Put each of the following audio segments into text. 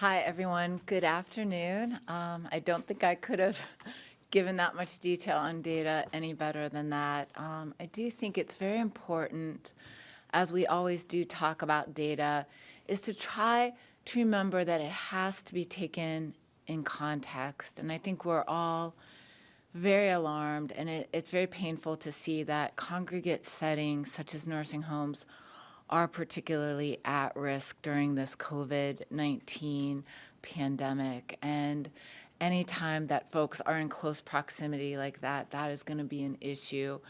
Hi, everyone. Good afternoon. I don't think I could have given that much detail on data any better than that. I do think it's very important, as we always do talk about data, is to try to remember that it has to be taken in context. And I think we're all very alarmed, and it's very painful to see that congregate settings such as nursing homes are particularly at risk during this COVID-19 pandemic. And anytime that folks are in close proximity like that, that is going to be an issue.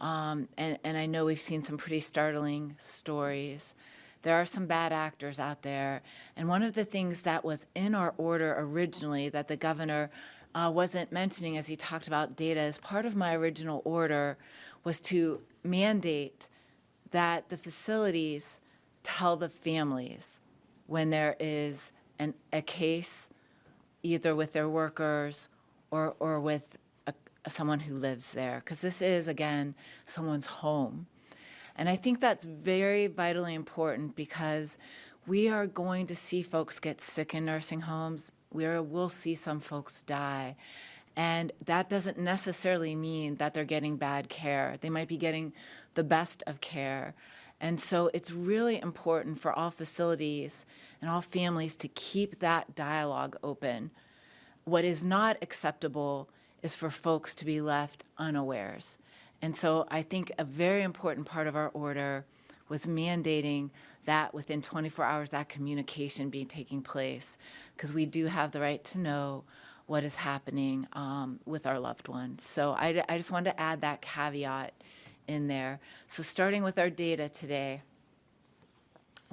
And I know we've seen some pretty startling stories. There are some bad actors out there. And one of the things that was in our order originally that the governor wasn't mentioning as he talked about data as part of my original order was to mandate that the facilities tell the families when there is a case, either with their workers or with someone who lives there, because this is, again, someone's home. And I think that's very vitally important because we are going to see folks get sick in nursing homes. We'll see some folks die. And that doesn't necessarily mean that they're getting bad care. They might be getting the best of care. And so it's really important for all facilities and all families to keep that dialogue open. What is not acceptable is for folks to be left unawares. And so I think a very important part of our order was mandating that within 24 hours that communication be taking place, because we do have the right to know what is happening with our loved ones. So I just wanted to add that caveat in there. So starting with our data today,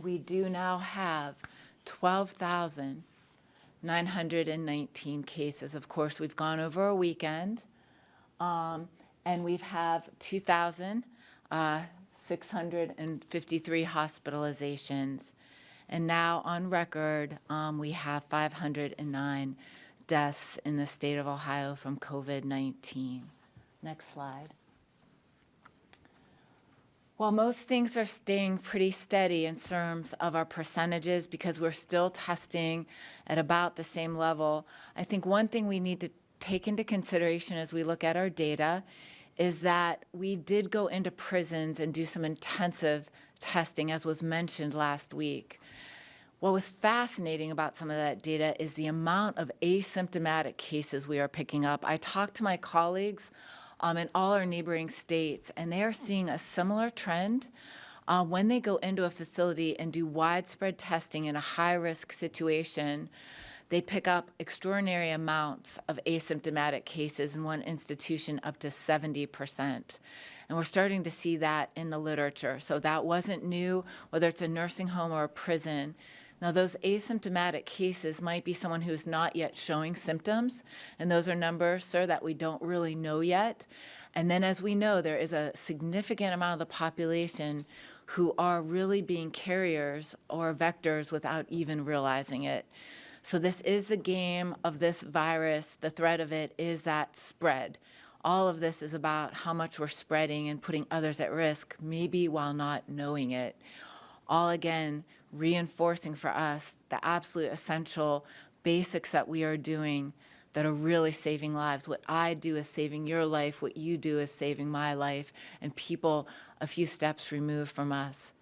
we do now have 12,919 cases. Of course, we've gone over a weekend, and we have 2,653 hospitalizations. And now on record, we have 509 deaths in the state of Ohio from COVID-19. Next slide. While most things are staying pretty steady in terms of our percentages because we're still testing at about the same level, I think one thing we need to take into consideration as we look at our data is that we did go into prisons and do some intensive testing, as was mentioned last week. What was fascinating about some of that data is the amount of asymptomatic cases we are picking up. I talked to my colleagues in all our neighboring states, and they are seeing a similar trend when they go into a facility and do widespread testing in a high-risk situation. They pick up extraordinary amounts of asymptomatic cases in one institution, up to 70%. And we're starting to see that in the literature. So that wasn't new, whether it's a nursing home or a prison. Now, those asymptomatic cases might be someone who's not yet showing symptoms, and those are numbers, sir, that we don't really know yet. And then, as we know, there is a significant amount of the population who are really being carriers or vectors without even realizing it. So this is the game of this virus. The threat of it is that spread. All of this is about how much we're spreading and putting others at risk, maybe while not knowing it. All, again, reinforcing for us the absolute essential basics that we are doing that are really saving lives. What I do is saving your life. What you do is saving my life, and people a few steps removed from us.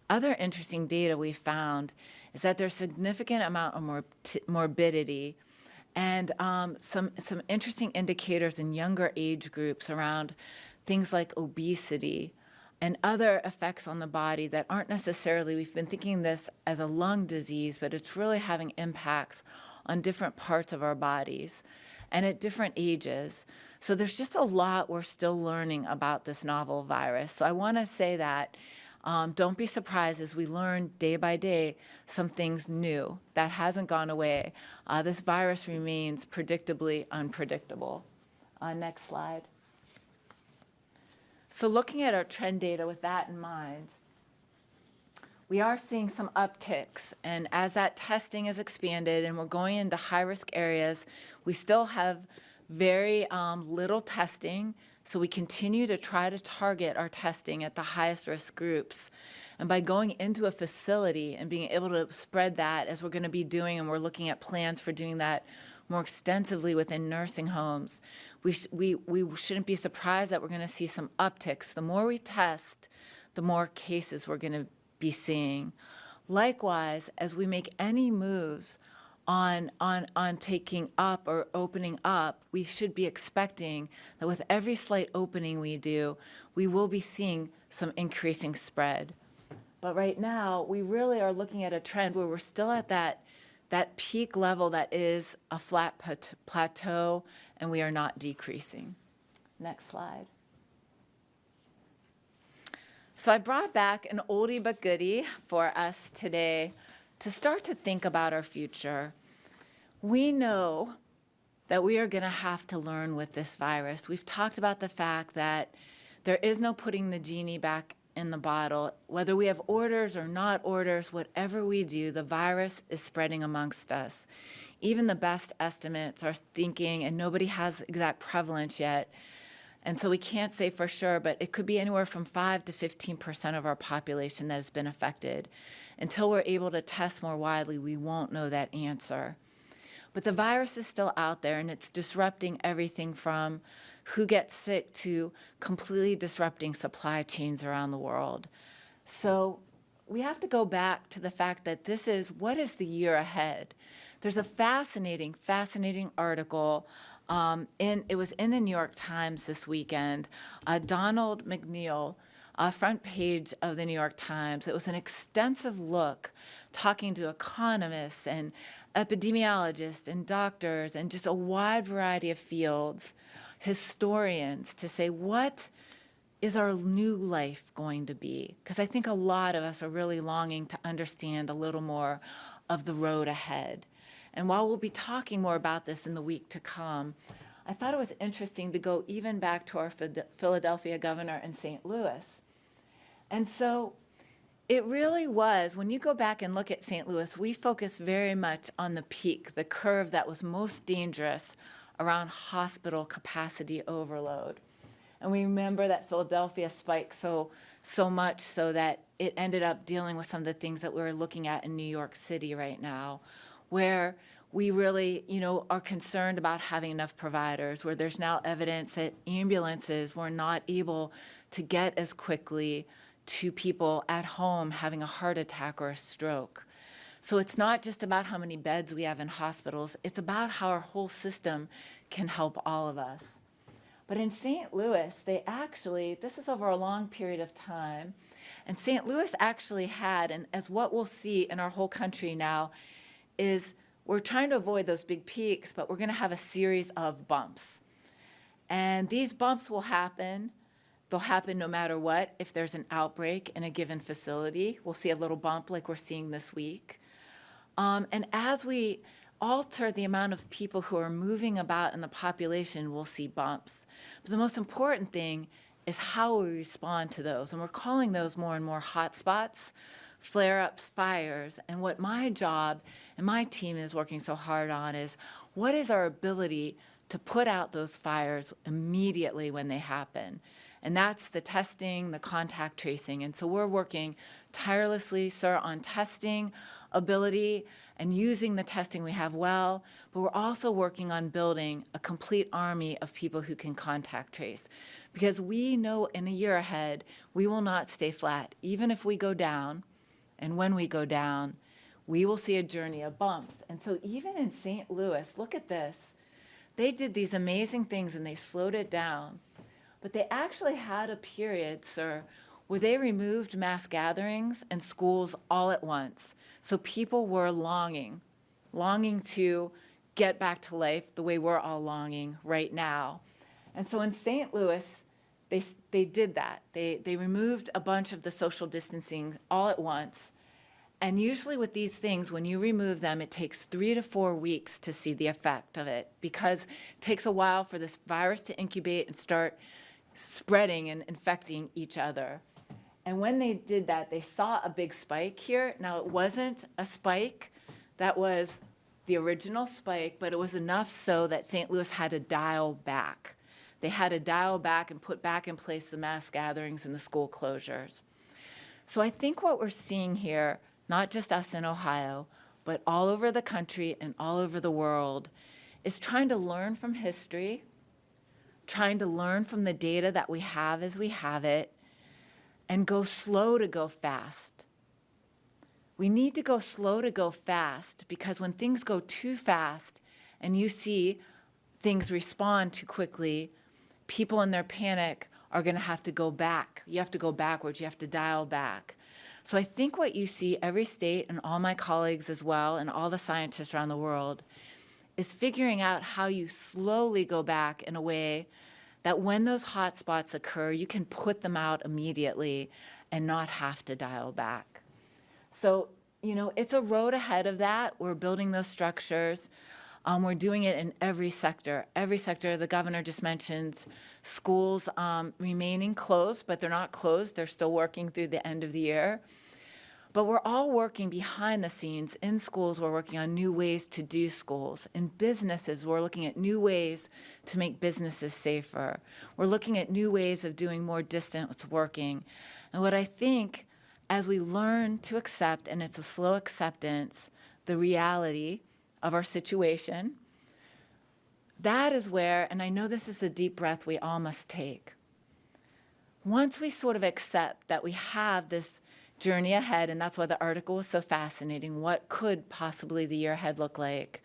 Other interesting data we found is that there's a significant amount of morbidity and some interesting indicators in younger age groups around things like obesity and other effects on the body that aren't necessarily, we've been thinking this as a lung disease, but it's really having impacts on different parts of our bodies and at different ages. So there's just a lot we're still learning about this novel virus. So I want to say that don't be surprised as we learn day by day some things new. That hasn't gone away. This virus remains predictably unpredictable. Next slide. So looking at our trend data with that in mind, we are seeing some upticks. And as that testing is expanded and we're going into high-risk areas, we still have very little testing. So we continue to try to target our testing at the highest risk groups. And by going into a facility and being able to spread that, as we're going to be doing, and we're looking at plans for doing that more extensively within nursing homes, we shouldn't be surprised that we're going to see some upticks. The more we test, the more cases we're going to be seeing. Likewise, as we make any moves on taking up or opening up, we should be expecting that with every slight opening we do, we will be seeing some increasing spread. But right now, we really are looking at a trend where we're still at that peak level that is a flat plateau, and we are not decreasing. Next slide. So I brought back an oldie but goodie for us today to start to think about our future. We know that we are going to have to learn with this virus. We've talked about the fact that there is no putting the genie back in the bottle. Whether we have orders or not orders, whatever we do, the virus is spreading amongst us. Even the best estimates are thinking, and nobody has exact prevalence yet, and so we can't say for sure, but it could be anywhere from 5 to 15% of our population that has been affected. Until we're able to test more widely, we won't know that answer. But the virus is still out there, and it's disrupting everything from who gets sick to completely disrupting supply chains around the world. So we have to go back to the fact that this is, what is the year ahead? There's a fascinating article. It was in the New York Times this weekend. Donald McNeil, front page of the New York Times. It was an extensive look, talking to economists and epidemiologists and doctors and just a wide variety of fields, historians, to say, what is our new life going to be? Because I think a lot of us are really longing to understand a little more of the road ahead. And while we'll be talking more about this in the week to come, I thought it was interesting to go even back to our Philadelphia governor in St. Louis. And so it really was, when you go back and look at St. Louis, we focus very much on the peak, the curve that was most dangerous around hospital capacity overload. And we remember that Philadelphia spiked so much so that it ended up dealing with some of the things that we're looking at in New York City right now, where we really, are concerned about having enough providers, where there's now evidence that ambulances were not able to get as quickly to people at home having a heart attack or a stroke. So it's not just about how many beds we have in hospitals, it's about how our whole system can help all of us. But in St. Louis, this is over a long period of time, and St. Louis actually had, and as what we'll see in our whole country now, is we're trying to avoid those big peaks, but we're going to have a series of bumps. And these bumps will happen. They'll happen no matter what. If there's an outbreak in a given facility, we'll see a little bump like we're seeing this week. And as we alter the amount of people who are moving about in the population, we'll see bumps. But the most important thing is how we respond to those. And we're calling those more and more hotspots, flare-ups, fires. And what my job and my team is working so hard on is, what is our ability to put out those fires immediately when they happen? And that's the testing, the contact tracing. And so we're working tirelessly, sir, on testing ability and using the testing we have well, but we're also working on building a complete army of people who can contact trace. Because we know in a year ahead, we will not stay flat. Even if we go down, and when we go down, we will see a journey of bumps. And so even in St. Louis, look at this. They did these amazing things and they slowed it down. But they actually had a period, sir, where they removed mass gatherings and schools all at once. So people were longing to get back to life the way we're all longing right now. And so in St. Louis, they did that. They removed a bunch of the social distancing all at once. And usually with these things, when you remove them, it takes 3 to 4 weeks to see the effect of it, because it takes a while for this virus to incubate and start spreading and infecting each other. And when they did that, they saw a big spike here. Now, it wasn't a spike that was the original spike, but it was enough so that St. Louis had to dial back. They had to dial back and put back in place the mass gatherings and the school closures. So I think what we're seeing here, not just us in Ohio, but all over the country and all over the world, is trying to learn from history, trying to learn from the data that we have as we have it, and go slow to go fast. We need to go slow to go fast, because when things go too fast and you see things respond too quickly, people in their panic are going to have to go back. You have to go backwards. You have to dial back. So I think what you see every state, and all my colleagues as well, and all the scientists around the world, is figuring out how you slowly go back in a way that when those hot spots occur, you can put them out immediately and not have to dial back. So, it's a road ahead of that. We're building those structures. We're doing it in every sector. Every sector, the governor just mentions schools remaining closed, but they're not closed. They're still working through the end of the year. But we're all working behind the scenes. In schools, we're working on new ways to do schools. In businesses, we're looking at new ways to make businesses safer. We're looking at new ways of doing more distance working. And what I think, as we learn to accept, and it's a slow acceptance, the reality of our situation, that is where, and I know this is a deep breath we all must take. Once we sort of accept that we have this journey ahead, and that's why the article was so fascinating, what could possibly the year ahead look like?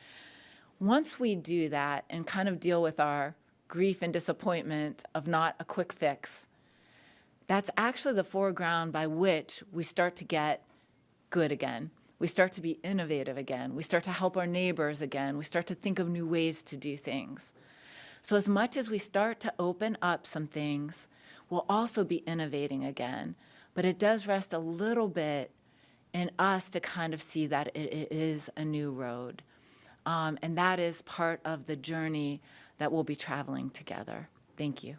Once we do that and kind of deal with our grief and disappointment of not a quick fix, that's actually the foreground by which we start to get good again. We start to be innovative again. We start to help our neighbors again. We start to think of new ways to do things. So as much as we start to open up some things, we'll also be innovating again. But it does rest a little bit in us to kind of see that it is a new road. And that is part of the journey that we'll be traveling together. Thank you.